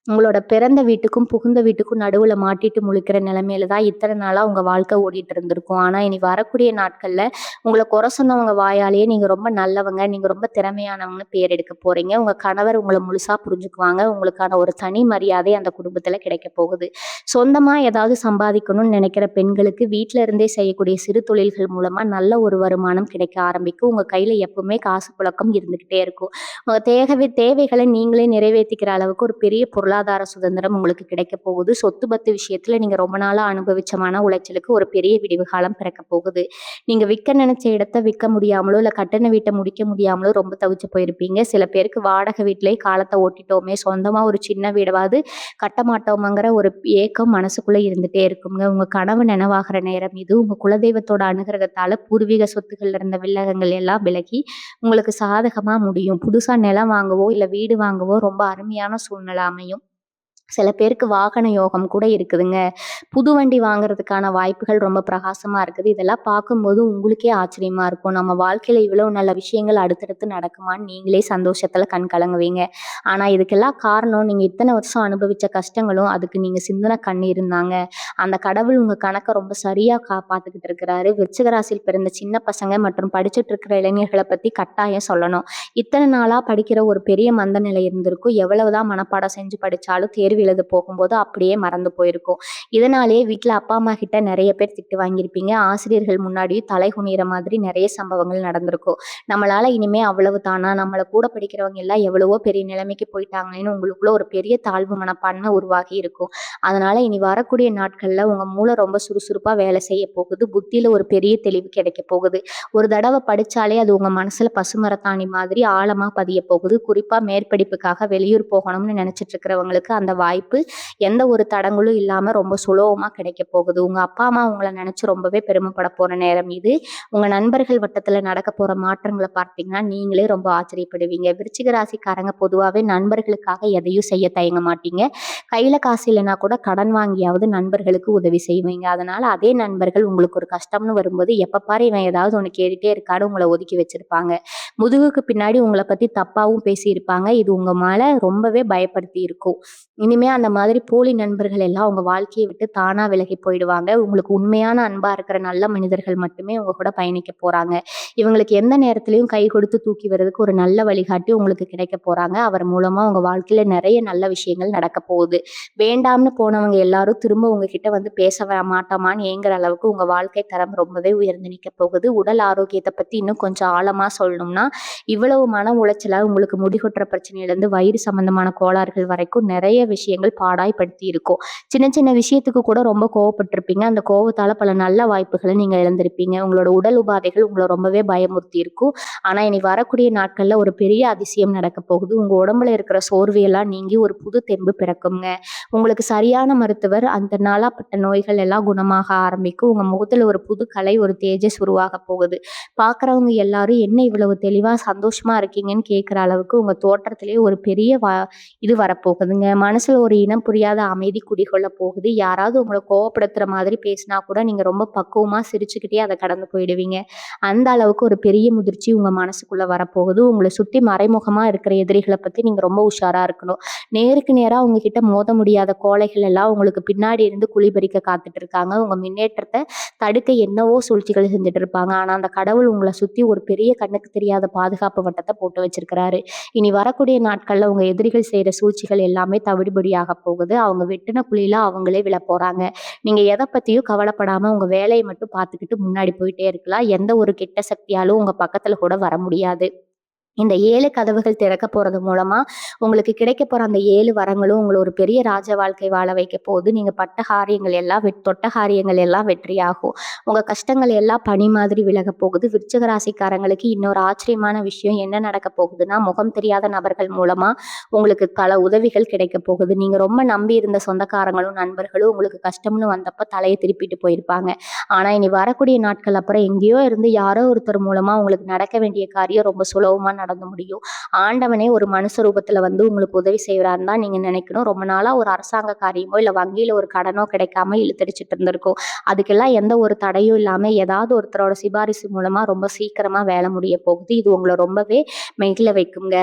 உங்களோட பிறந்த வீட்டுக்கும், புகுந்த வீட்டுக்கும் நடுவுல மாட்டிட்டு முழிக்கிற நிலைமையில தான் இத்தனை நாளா உங்க வாழ்க்கை ஓடிட்டு இருந்திருக்கும். ஆனா இனி வரக்கூடிய நாட்கள்ல உங்கள குறை சொன்னவங்க வாயாலேயே நீங்க ரொம்ப நல்லவங்க, நீங்க ரொம்ப திறமையானவங்கன்னு பேர் எடுக்க போறீங்க. உங்க கணவர் உங்கள முழுசா புரிஞ்சுக்குவாங்க. உங்களுக்கான ஒரு தனி மரியாதை அந்த குடும்பத்துல கிடைக்க போகுது. சொந்தமா ஏதாவது சம்பாதிக்கணும்னு நினைக்கிற பெண்களுக்கு வீட்ல இருந்தே செய்யக்கூடிய சிறு தொழில்கள் மூலமா நல்ல ஒரு வருமானம் கிடைக்க ஆரம்பிக்கும். உங்க கையில எப்பவுமே காசு புழக்கம் இருந்துகிட்டே இருக்கும். உங்க தேவைகளை நீங்களே நிறைவேத்திக்கிற அளவுக்கு ஒரு பெரிய பொருளாதார சுதந்திரம் உங்களுக்கு கிடைக்க போகுது. சொத்து பத்து விஷயத்துல நீங்க ரொம்ப நாளா அனுபவிச்ச மன உளைச்சலுக்கு ஒரு பெரிய விடிவு காலம் பிறக்க போகுது. நீங்க விற்க நினைச்ச இடத்த விற்க முடியாமலோ, இல்ல கட்டின வீட்டை முடிக்க முடியாமலோ ரொம்ப தவிச்சு போயிருப்பீங்க. சில பேருக்கு வாடகை வீட்டிலேயே காலத்தை ஓட்டிட்டோமே, சொந்தமா ஒரு சின்ன வீடாவது கட்ட மாட்டோமாங்கிற ஒரு ஏக்கம் மனசுக்குள்ள இருந்துட்டே இருக்குங்க. உங்க கனவு நனவாகிற நேரம் இது. உங்க குலதெய்வத்தோட அனுகிரகத்தால பூர்வீக சொத்துக்கள்ல இருந்த வில்லகங்கள் எல்லாம் விலகி உங்களுக்கு சாதகமா முடியும். புதுசா நிலம் வாங்கவோ, இல்ல வீடு வாங்கவோ ரொம்ப அருமையான சூழ்நிலை அமையும். சில பேருக்கு வாகன யோகம் கூட இருக்குதுங்க. புது வண்டி வாங்குறதுக்கான வாய்ப்புகள் ரொம்ப பிரகாசமா இருக்குது. இதெல்லாம் பார்க்கும்போது உங்களுக்கே ஆச்சரியமா இருக்கும். நம்ம வாழ்க்கையில இவ்வளவு நல்ல விஷயங்கள் அடுத்தடுத்து நடக்குமான்னு நீங்களே சந்தோஷத்துல கண் கலங்குவீங்க. ஆனா இதுக்கெல்லாம் காரணம் நீங்க இத்தனை வருஷம் அனுபவிச்ச கஷ்டங்களும், அதுக்கு நீங்க சிந்தின கண்ணீரும் தாங்க. அந்த கடவுள் உங்க கணக்க ரொம்ப சரியா காப்பாத்திக்கிட்டு இருக்கிறாரு. விருச்சிக ராசியில் பிறந்த சின்ன பசங்க மற்றும் படிச்சுட்டு இருக்கிற இளைஞர்களை பத்தி கட்டாயம் சொல்லணும். இத்தனை நாளா படிக்கிற ஒரு பெரிய மந்த நிலை இருந்திருக்கும். எவ்வளவுதான் மனப்பாடம் செஞ்சு படிச்சாலும் தேர்வு எழுத போகும்போது அப்படியே மறந்து போயிருக்கும். இதனாலேயே வீட்ல அப்பா அம்மா கிட்ட நிறைய பேர் திட்டு வாங்கியிருப்பீங்க. ஆசிரியர்கள் முன்னாடியும் தலை குனிகிற மாதிரி நிறைய சம்பவங்கள் நடந்திருக்கும். நம்மளால இனிமே அவ்வளவு தானா, நம்மள கூட படிக்கிறவங்க எல்லாம் எவ்வளவோ பெரிய நிலைமைக்கு போயிட்டாங்களேன்னு உங்களுக்குள்ள ஒரு பெரிய தாழ்வு மனப்பான்மை உருவாகி இருக்கும். அதனால இனி வரக்கூடிய நாட்கள்ல உங்க மூளை ரொம்ப சுறுசுறுப்பா வேலை செய்ய போகுது. புத்தியில ஒரு பெரிய தெளிவு கிடைக்க போகுது. ஒரு தடவை படிச்சாலே அது உங்க மனசுல பசுமரத்தாணி மாதிரி ஆழமா பதிய போகுது. குறிப்பா மேற்படிப்புக்காக வெளியூர் போகணும்னு நினைச்சிட்டு இருக்கிறவங்களுக்கு அந்த வாய்ப்பு எந்த ஒரு தடங்களும் இல்லாம ரொம்ப சுலபமா கிடைக்க போகுது. உங்க அப்பா, அம்மா உங்கள நெனச்சு ரொம்பவே பெருமைப்பட போற நேரம் இது. உங்க நண்பர்கள் வட்டத்துல நடக்க போற மாற்றங்கள பார்த்தீங்கன்னா, நீங்களே ரொம்ப ஆச்சரியப்படுவீங்க. விருச்சிக ராசிக்காரங்க பொதுவாவே நண்பர்களுக்காக எதையும் செய்ய தயங்க மாட்டீங்க. கையில காசு இல்லைன்னா கூட கடன் வாங்கியாவது நண்பர்களுக்கு உதவி செய்வீங்க. அதனால அதே நண்பர்கள் உங்களுக்கு ஒரு கஷ்டம்னு வரும்போது, எப்ப பாரு இவன் ஏதாவது ஒண்ணு கேட்டுட்டே இருக்கான்னு உங்கள ஒதுக்கி வச்சிருப்பாங்க. முதுகுக்கு பின்னாடி உங்கள பத்தி தப்பாவும் பேசியிருப்பாங்க. இது உங்க மேல ரொம்பவே பயப்படுத்தி இருக்கும். இனிமே அந்த மாதிரி போலி நண்பர்கள் எல்லாம் உங்க வாழ்க்கைய விட்டு தானா விலகி போயிடுவாங்க. உங்களுக்கு உண்மையான அன்பா இருக்கிற நல்ல மனிதர்கள் மட்டுமே உங்க கூட பயணிக்க போறாங்க. இவங்களுக்கு எந்த நேரத்திலயும் கை கொடுத்து தூக்கி வர்றதுக்கு ஒரு நல்ல வழிகாட்டி உங்களுக்கு கிடைக்க போறாங்க. அவர் மூலமா உங்க வாழ்க்கையில நெறைய நல்ல விஷயங்கள் நடக்க போகுது. வேண்டாம்னு போனவங்க எல்லாரும் திரும்ப உங்ககிட்ட வந்து பேச மாட்டோமான்னு ஏங்குற அளவுக்கு உங்க வாழ்க்கை தரம் ரொம்பவே உயர்ந்து நிக்க போகுது. உடல் ஆரோக்கியத்த பத்தி இன்னும் கொஞ்சம் ஆழமா சொல்லணும்னா, இவ்வளவு மன உளைச்சலா உங்களுக்கு முடிகொட்டுற பிரச்சனையிலேருந்து வயிறு சம்பந்தமான கோளாறுகள் வரைக்கும் நெறைய விஷயங்கள் பாடாய்படுத்தி இருக்கும். சின்ன சின்ன விஷயத்துக்கு கூட ரொம்ப கோவப்பட்டிருப்பீங்க. அந்த கோவத்தால பல நல்ல வாய்ப்புகள நீங்க இழந்திருப்பீங்க. உங்களோட உடல் உபாதைகள் உங்கள ரொம்பவே பயமுறுத்தி இருக்கும். ஆனா இனி வரக்கூடிய நாட்கள்ல ஒரு பெரிய அதிசயம் நடக்க போகுது. உங்க உடம்புல இருக்கிற சோர்வு எல்லாம் நீங்கி ஒரு புது தெம்பு பிறக்குங்க. உங்களுக்கு சரியான மருத்துவர் அந்த நாளாப்பட்ட நோய்கள் எல்லாம் குணமாக ஆரம்பிக்கும். உங்க முகத்துல ஒரு புது கலை, ஒரு தேஜஸ் உருவாக போகுது. பார்க்குறவங்க எல்லாரும் என்ன இவ்வளவு தெளிவா சந்தோஷமா இருக்கீங்கன்னு கேட்குற அளவுக்கு உங்க தோற்றத்திலேயே ஒரு பெரிய இது வரப்போகுதுங்க. மனசுல ஒரு இனம் புரியாத அமைதி குடிகொள்ள போகுது. யாராவது உங்கள கோவப்படுத்துற மாதிரி பேசினா கூட நீங்க ரொம்ப பக்குவமா சிரிச்சுக்கிட்டே அத கடந்து போயிடுவீங்க. அந்த அளவுக்கு ஒரு பெரிய முதிர்ச்சி உங்க மனசுக்குள்ள வரப்போகுது. உங்கள சுத்தி மறைமுகமா இருக்கிற எதிரிகள பத்தி நீங்க ரொம்ப உஷாரா இருக்கணும். நேருக்கு நேரா உங்ககிட்ட மோத முடியாத கோழைகள் எல்லாம் உங்களுக்கு பின்னாடி இருந்து குழிபறிக்க காத்துட்டு இருக்காங்க. உங்க முன்னேற்றத்த தடுக்க என்னவோ சூழ்ச்சிகள் செஞ்சுட்டு இருப்பாங்க. ஆனா அந்த கடவுள் உங்கள சுத்தி ஒரு பெரிய கண்ணுக்கு தெரியாத பாதுகாப்பு வட்டத்த போட்டு வச்சிருக்கிறாரு. இனி வரக்கூடிய நாட்கள்ல உங்க எதிரிகள் செய்ற சூழ்ச்சிகள் எல்லாமே தவிடுபடியாக போகுது. அவங்க வெட்டுன குழியில அவங்களே விழப்போறாங்க. நீங்க எத பத்தியும் கவலைப்படாம உங்க வேலைய மட்டும் பார்த்துக்கிட்டு முன்னாடி போயிட்டே இருக்கலாம். எந்த ஒரு கெட்ட சக்தியாலும் உங்க பக்கத்துல கூட வர முடியாது. இந்த 7 கதவுகள் திறக்க போறது மூலமா, உங்களுக்கு கிடைக்க போற அந்த 7 வரங்களும் உங்கள ஒரு பெரிய ராஜ வாழ்க்கை வாழ வைக்க போகுது. நீங்க பட்ட காரியங்கள் எல்லாம் தொட்ட காரியங்கள் எல்லாம் வெற்றியாகும். உங்க கஷ்டங்கள் எல்லாம் பனி மாதிரி விலகப் போகுது. விருச்சிக ராசிக்காரங்களுக்கு இன்னொரு ஆச்சரியமான விஷயம் என்ன நடக்க போகுதுன்னா, முகம் தெரியாத நபர்கள் மூலமா உங்களுக்கு பல உதவிகள் கிடைக்க போகுது. நீங்க ரொம்ப நம்பி இருந்த சொந்தக்காரங்களும், நண்பர்களும் உங்களுக்கு கஷ்டம்னு வந்தப்ப தலைய திருப்பிட்டு போயிருப்பாங்க. ஆனா இனி வரக்கூடிய நாட்கள் அப்புறம் எங்கேயோ இருந்து யாரோ ஒருத்தர் மூலமா உங்களுக்கு நடக்க வேண்டிய காரியம் ரொம்ப சுலபமா நடந்து முடியும். ஆண்டவனே ஒரு மனுஷ ரூபத்துல வந்து உங்களுக்கு உதவி செய்றாருன்னு தான் நீங்க நினைக்கணும். ரொம்ப நாளா ஒரு அரசாங்க காரியமோ, இல்ல வங்கியில ஒரு கடனோ கிடைக்காம இழுத்தடிச்சிட்டு இருந்திருக்கும். அதுக்கெல்லாம் எந்த ஒரு தடையும் இல்லாம ஏதாவது ஒருத்தரோட சிபாரிசு மூலமா ரொம்ப சீக்கிரமா வேலை முடிய போகுது. இது உங்கள ரொம்பவே மகிழ வைக்குங்க.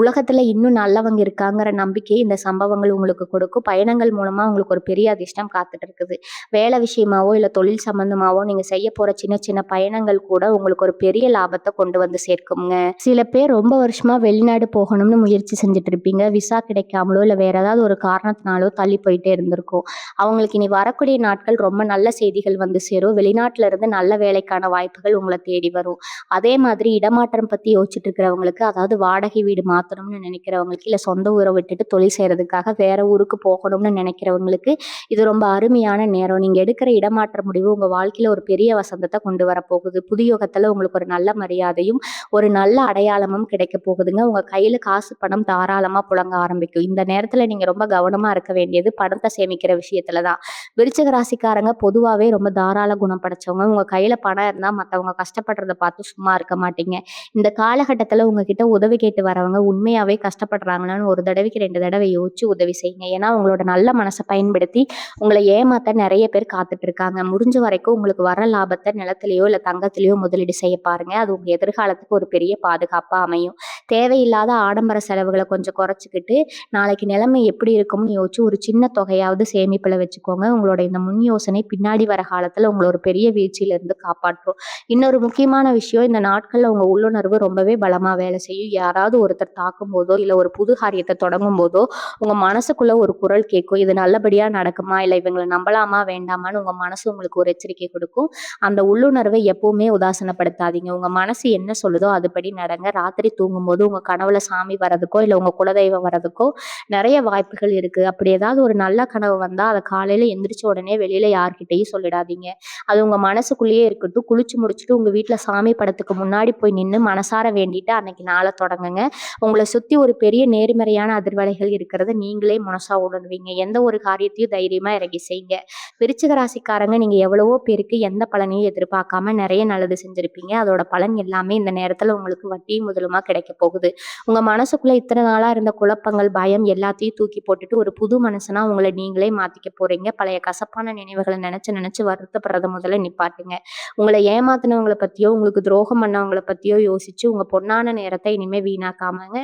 உலகத்துல இன்னும் நல்லவங்க இருக்காங்கிற நம்பிக்கை இந்த சம்பவங்கள் உங்களுக்கு கொடுக்கும். பயணங்கள் மூலமா உங்களுக்கு ஒரு பெரிய அதிர்ஷ்டம் காத்துட்டு இருக்குது. வேலை விஷயமாவோ, இல்ல தொழில் சம்பந்தமாவோ நீங்க செய்ய போற சின்ன சின்ன பயணங்கள் கூட உங்களுக்கு ஒரு பெரிய லாபத்த கொண்டு வந்து சேர்க்குங்க. சில பேர் ரொம்ப வருஷமா வெளிநாடு போகணும்னு முயற்சி செஞ்சுட்டு இருப்பீங்க. விசா கிடைக்காமலோ, இல்ல வேற ஏதாவது ஒரு காரணத்தினாலோ தள்ளி போயிட்டே இருந்திருக்கும். அவங்களுக்கு இனி வரக்கூடிய நாட்கள் ரொம்ப நல்ல செய்திகள் வந்து சேரும். வெளிநாட்டுல இருந்து நல்ல வேலைக்கான வாய்ப்புகள் உங்கள தேடி வரும். அதே மாதிரி இடமாற்றம் பத்தி யோசிச்சுட்டு இருக்கிறவங்களுக்கு, அதாவது வாடகை வீடு மாத்தணும்னு நினைக்கிறவங்களுக்கு, இல்ல சொந்த ஊரை விட்டுட்டு தொழில் செய்யறதுக்காக வேற ஊருக்கு போகணும்னு நினைக்கிறவங்களுக்கு இது ரொம்ப அருமையான நேரம். நீங்க எடுக்கிற இடமாற்ற முடிவு உங்க வாழ்க்கையில ஒரு பெரிய வசந்தத்த கொண்டு வரப்போகுது. புது யுகத்துல உங்களுக்கு ஒரு நல்ல மரியாதையும், ஒரு நல்ல அடையாளமும் கிடைக்க போகுதுங்க. உங்க கையில காசு, பணம் தாராளமா புழங்க ஆரம்பிக்கும். இந்த நேரத்துல நீங்க ரொம்ப கவனமா இருக்க வேண்டியது பணத்த சேமிக்கிற விஷயத்துல தான். விருச்சிக ராசிக்காரங்க பொதுவாவே ரொம்ப தாராள குணம் படைச்சவங்க. உங்க கையில பணம் இருந்தா மத்தவங்க கஷ்டப்படுறத பார்த்து சும்மா இருக்க மாட்டீங்க. இந்த காலகட்டத்துல உங்ககிட்ட உதவி கேட்டு வரவங்க உண்மையாவே கஷ்டப்படுறாங்களான்னு ஒரு தடவைக்கு 2 தடவை யோசிச்சு உதவி செய்யுங்க. ஏன்னா உங்களோட நல்ல மனச பயன்படுத்தி உங்கள ஏமாத்த நெறைய பேர் காத்துட்டு இருக்காங்க. முடிஞ்ச வரைக்கும் உங்களுக்கு வர லாபத்த நிலத்திலயோ, இல்ல தங்கத்திலயோ முதலீடு செய்ய பாருங்க. அது உங்க எதிர்காலத்துக்கு ஒரு பெரிய பாதுகாப்பா அமையும். தேவையில்லாத ஆடம்பர செலவுகள கொஞ்சம் குறைச்சுக்கிட்டு, நாளைக்கு நிலைமை எப்படி இருக்கும்னு யோசிச்சு ஒரு சின்ன தொகையாவது சேமிப்புல வச்சுக்கோங்க. உங்களோட இந்த முன் யோசனை பின்னாடி வர காலத்துல உங்கள ஒரு பெரிய வீழ்ச்சியில இருந்து காப்பாற்றும். இன்னொரு முக்கியமான விஷயம், இந்த நாட்கள்ல உங்க உள்ளுணர்வு ரொம்பவே பலமா வேலை செய்யும். யாராவது ஒருத்தர் தாக்கும்போதோ, இல்ல ஒரு புது காரியத்த தொடங்கும்போதோ, உங்க மனசுக்குள்ள ஒரு குரல் கேட்கும். இது நல்லபடியா நடக்குமா? இல்ல இவங்கள நம்பலாமா? வேண்டாமான்னு உங்க மனசு உங்களுக்கு ஒரு எச்சரிக்கை கொடுக்கும். அந்த உள்ளுணர்வை எப்பவுமே உதாசீனப்படுத்தாதீங்க. உங்க மனசு என்ன சொல்லுதோ அதுபடி நடங்க. ராத்திரி தூங்கும்போது உங்க கனவுல சாமி வர்றதுக்கோ, இல்ல உங்க குலதெய்வம் வர்றதுக்கோ நெறைய வாய்ப்புகள் இருக்கு. அப்படி ஏதாவது ஒரு நல்ல கனவு வந்தா, அத காலையில எந்திரிச்ச உடனே வெளியில யார்கிட்டயும் சொல்லிடாதீங்க. அது உங்க மனசுக்குள்ளேயே இருக்கட்டும். குளிச்சு முடிச்சுட்டு உங்க வீட்ல சாமி படத்துக்கு முன்னாடி போய் நின்னு மனசார வேண்டிட்டு அன்னைக்கு நாள தொடங்குங்க. உங்கள சுத்தி ஒரு பெரிய நேர்மறையான அதிர்வலைகள் இருக்கிறத நீங்களே மனசா உணர்வீங்க. எந்த ஒரு காரியத்தையும் தைரியமா இறங்கி செய்யுங்க. விருச்சிக ராசிக்காரங்க நீங்க எவ்வளவோ பேருக்கு எந்த பலனையும் எதிர்பார்க்காம நெறைய நல்லது செஞ்சிருப்பீங்க. அதோட பலன் எல்லாமே இந்த நேரத்துல உங்களுக்கு வட்டியும் முதலுமா கிடைக்க போகுது. உங்க மனசுக்குள்ள இத்தன நாளா இருந்த குழப்பங்கள், பயம் எல்லாத்தையும் தூக்கி போட்டுட்டு ஒரு புது மனுஷனா உங்கள நீங்களே மாத்திக்க போறீங்க. பழைய கசப்பான நினைவுகள நெனச்சு நெனச்சு வருத்தப்படுறத முதல்ல நிப்பாட்டுங்க. உங்கள ஏமாத்துனவங்கள பத்தியோ, உங்களுக்கு துரோகம் பண்ணவங்கள பத்தியோ யோசிச்சு உங்க பொன்னான நேரத்த இனிமே வீணாக்காமங்க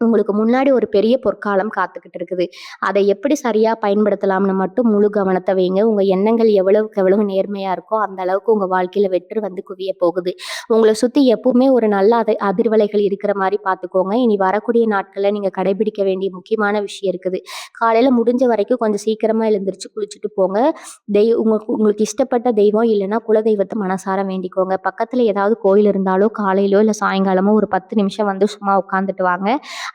உங்களுக்கு முன்னாடி ஒரு பெரிய பொற்காலம் காத்துக்கிட்டு இருக்குது. அதை எப்படி சரியா பயன்படுத்தலாம்னு மட்டும் முழு கவனத்த வைங்க. உங்க எண்ணங்கள் எவ்வளவுக்கு எவ்வளவு நேர்மையா இருக்கோ, அந்த அளவுக்கு உங்க வாழ்க்கையில வெற்றி வந்து குவிய போகுது. உங்கள சுத்தி எப்பவுமே ஒரு நல்ல அதிர்வலைகள் இருக்கிற மாரி பார்த்துக்கோங்க. இனி வரக்கூடிய நாட்கள்ல நீங்க கடைபிடிக்க வேண்டிய முக்கியமான விஷயம் இருக்குது. காலையில முடிஞ்ச வரைக்கும் கொஞ்சம் சீக்கிரமா எழுந்திரிச்சு குளிச்சுட்டு போங்க. உங்களுக்கு இஷ்டப்பட்ட தெய்வம் இல்லைன்னா குலதெய்வத்த மனசார வேண்டிக்கோங்க. பக்கத்துல ஏதாவது கோயில் இருந்தாலோ, காலையிலோ இல்ல சாயங்காலமோ ஒரு 10 நிமிஷம் வந்து சும்மா உட்காந்துட்டு வாங்க.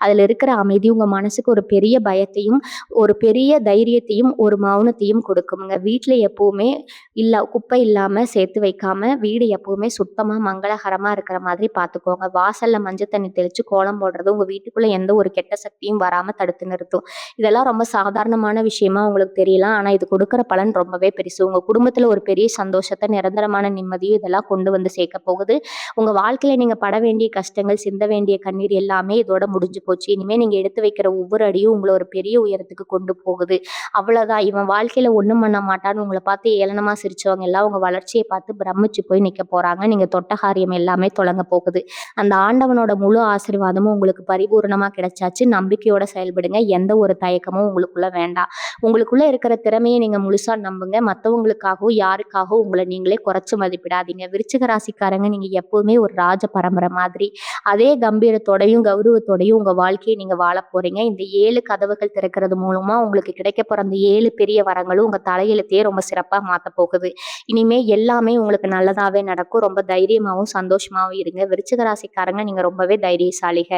அதுல இருக்கிற அமைதி உங்க மனசுக்கு ஒரு பெரிய பயத்தையும், ஒரு பெரிய தைரியத்தையும், ஒரு மௌனத்தையும் கொடுக்கும்ங்க. வீட்ல எப்பவுமே குப்பை இல்லாம சேர்த்து வைக்காம, வீடு எப்பவுமே சுத்தமா, மங்களகரமா இருக்கிற மாதிரி பார்த்துக்கோங்க. வாசல்ல மஞ்சள் தண்ணி தெளிச்சு கோலம் போடுறது உங்க வீட்டுக்குள்ள எந்த ஒரு கெட்ட சக்தியும் வராம தடுத்து நிறுத்தும். இதெல்லாம் ரொம்ப சாதாரணமான விஷயமா உங்களுக்கு தெரியலாம். ஆனா இது கொடுக்கிற பலன் ரொம்பவே பெருசு. உங்க குடும்பத்துல ஒரு பெரிய சந்தோஷத்த, நிரந்தரமான நிம்மதியும் இதெல்லாம் கொண்டு வந்து சேர்க்க போகுது. உங்க வாழ்க்கையில நீங்க பட வேண்டிய கஷ்டங்கள், சிந்த வேண்டிய கண்ணீர் எல்லாமே இதோட முடிஞ்சு போச்சு. இனிமே நீங்க எடுத்து வைக்கிற ஒவ்வொரு அடியும் உங்கள ஒரு பெரிய உயரத்துக்கு கொண்டு போகுது. அவ்வளவுதான். இவன் வாழ்க்கையில ஒண்ணும் பண்ண மாட்டான்னு உங்கள பார்த்து ஏளனமா சிரிச்சவங்க எல்லாம் உங்க வளர்ச்சிய பார்த்து பிரமிச்சு போய் நிக்க போறாங்க. நீங்க தொட்ட காரியம் எல்லாமே தொடங்க போகுது. அந்த ஆண்டவனோட முழு ஆசீர்வாதமும் உங்களுக்கு பரிபூரணமா கிடைச்சாச்சு. நம்பிக்கையோட செயல்படுங்க. எந்த ஒரு தயக்கமும் உங்களுக்குள்ள வேண்டாம். உங்களுக்குள்ள இருக்கிற திறமையை நீங்க முழுசா நம்புங்க. மத்தவங்களுக்காகவும் யாருக்காகவும் உங்கள நீங்களே குறைச்சு மதிப்பிடாதீங்க. விருச்சிக ராசிக்காரங்க நீங்க எப்பவுமே ஒரு ராஜ பரம்பரை மாதிரி. அதே கம்பீரத்தோடையும், கௌரவத்தோடையும் உங்க வாழ்க்கைய நீங்க வாழப் போறீங்க. இந்த 7 கதவுகள் திறக்கிறது மூலமா உங்களுக்கு கிடைக்கப் போற அந்த 7 பெரிய வரங்களும் உங்க தலையெழுத்தையே ரொம்ப சிறப்பா மாத்தப் போகுது. இனிமே எல்லாமே உங்களுக்கு நல்லதாவே நடக்கும். ரொம்ப தைரியமாவும், சந்தோஷமாவும் இருங்க. விருச்சிக ராசிக்காரங்க நீங்க ரொம்பவே தைரியசாலிக.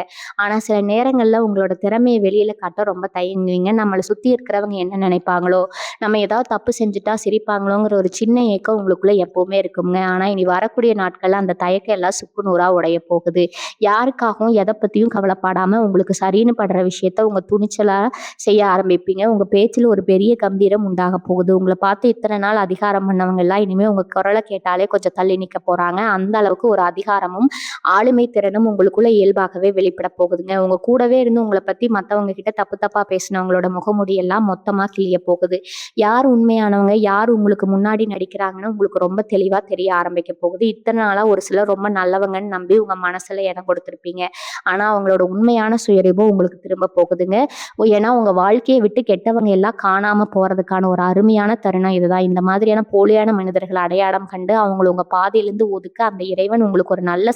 ஆனா சில நேரங்கள்ல உங்களோட திறமைய வெளியில காட்ட ரொம்ப தயங்குவீங்க. நம்மள சுத்தி இருக்கிறவங்க என்ன நினைப்பாங்களோ? நம்ம ஏதாவது தப்பு செஞ்சுட்டா சிரிப்பாங்களோங்கிற ஒரு சின்ன ஏக்கம் உங்களுக்குள்ள எப்பவுமே இருக்குங்க. ஆனா இனி வரக்கூடிய நாட்கள்ல அந்த தயக்கம் எல்லாம் சுக்குநூறா உடையப் போகுது. யாருக்காகவும் எத பத்தியும் கவலைப்படாம உங்களுக்கு சரின்னு படுற விஷயத்த உங்க துணிச்சலா செய்ய ஆரம்பிப்பீங்க. உங்க பேச்சுல ஒரு பெரிய கம்பீரம் உண்டாகப் போகுது. உங்கள பார்த்து இத்தன நாள் அதிகாரம் பண்ணவங்க எல்லாம் இனிமே உங்க குரல கேட்டாலே கொஞ்சம் தள்ளி நிக்க போறாங்க. அந்த அளவுக்கு ஒரு அதிகாரமும், ஆளுமை திறனும் உங்களுக்குள்ள இயல்பாகவே வெளிப்பட போகுதுங்க. உங்க கூடவே இருந்து உங்கள பத்தி மத்தவங்க கிட்ட தப்பு தப்பா பேசினவங்களோட முகமூடி எல்லாம் மொத்தமா கிழிய போகுது. யார் உண்மையானவங்க, யார் உங்களுக்கு முன்னாடி நடிக்கிறாங்கன்னு உங்களுக்கு ரொம்ப தெளிவா தெரிய ஆரம்பிக்க போகுது. இத்தன நாளா ஒரு சிலர் ரொம்ப நல்லவங்கன்னு நம்பி உங்க மனசுல இடம் கொடுத்திருப்பீங்க. ஆனா அவங்களோட உண்மையான சுயரூபம் உங்களுக்கு திரும்ப போகுதுங்க. ஏன்னா உங்க வாழ்க்கைய விட்டு கெட்டவங்க எல்லாம் காணாம போறதுக்கான ஒரு அருமையான தருணம் இதுதான். இந்த மாதிரியான போலியான மனிதர்களை அடையாளம் கண்டு அவங்கள உங்க பாதையிலிருந்து ஒதுக்க அந்த இறைவன் உங்களுக்கு ஒரு நல்ல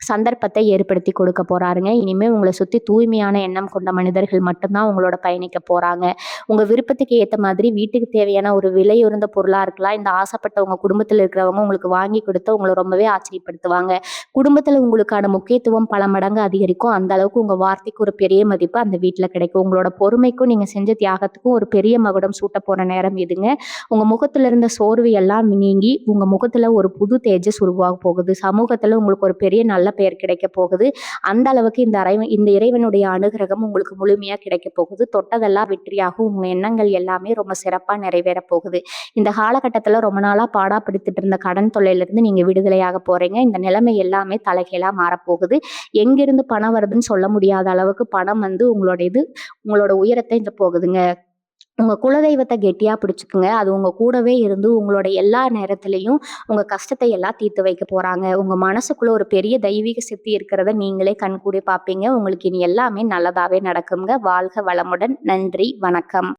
சந்தர்ப்பத்தை ஏற்படுத்தி கொடுக்க போறாருங்க. இனிமே உங்களை சுத்தி தூய்மையான எண்ணம் கொண்ட மனிதர்கள் மட்டும்தான் உங்களோட பயணிக்க போறாங்க. உங்க விருப்பத்துக்கு ஏத்த மாதிரி வீட்டுக்கு தேவையான ஒரு விலையுறந்த பொருளா இருக்கலாம். இந்த ஆசைப்பட்ட உங்க குடும்பத்துல இருக்கிறவங்க உங்களுக்கு வாங்கி கொடுத்து உங்களை ரொம்பவே ஆச்சரியப்படுத்துவாங்க. குடும்பத்துல உங்களுக்கான முக்கியத்துவம் பல மடங்கு அதிகரிக்கும். அந்த அளவுக்கு உங்க வார்த்தைக்கு ஒரு பெரிய மதிப்பு அந்த வீட்டுல கிடைக்கும். உங்களோட பொறுமைக்கும் நீங்க செஞ்ச தியாகத்துக்கும் ஒரு பெரிய மகுடம் சூட்ட போற நேரம் இதுங்க. உங்க முகத்துல இருந்த சோர்வு எல்லாம் நீங்கி உங்க முகத்துல ஒரு புது தேஜஸ் உருவாக போகுது. சமூகத்துல உங்களுக்கு ஒரு பெரிய நல்ல பெயர் கிடைக்க போகுது. அந்த அளவுக்கு இந்த இறைவனுடைய அனுகிரகம் உங்களுக்கு முழுமையா கிடைக்க போகுது. தொட்டதெல்லாம் வெற்றியாகும். உங்க எண்ணங்கள் எல்லாமே ரொம்ப சிறப்பா நிறைவேற போகுது. இந்த காலகட்டத்துல ரொம்ப நாளா பாடாப்படுத்திட்டு இருந்த கடன் தொல்லையிலிருந்து நீங்க விடுதலையாக போறீங்க. இந்த நிலைமை எல்லாமே தலைகீழா மாறப்போகுது. எங்கிருந்து பணம் வருதுன்னு சொல்ல முடியாத அளவுக்கு பணம் வந்து உங்களோட உயரத்தை இந்த போகுதுங்க. உங்க குலதெய்வத்தை கெட்டியா பிடிச்சுக்குங்க. அது உங்க கூடவே இருந்து உங்களோட எல்லா நேரத்திலையும் உங்க கஷ்டத்தை எல்லாம் தீர்த்து வைக்க போறாங்க. உங்க மனசுக்குள்ள ஒரு பெரிய தெய்வீக சக்தி இருக்கிறத நீங்களே கண்கூடி பார்ப்பீங்க. உங்களுக்கு இனி எல்லாமே நல்லதாவே நடக்குங்க. வாழ்க வளமுடன். நன்றி, வணக்கம்.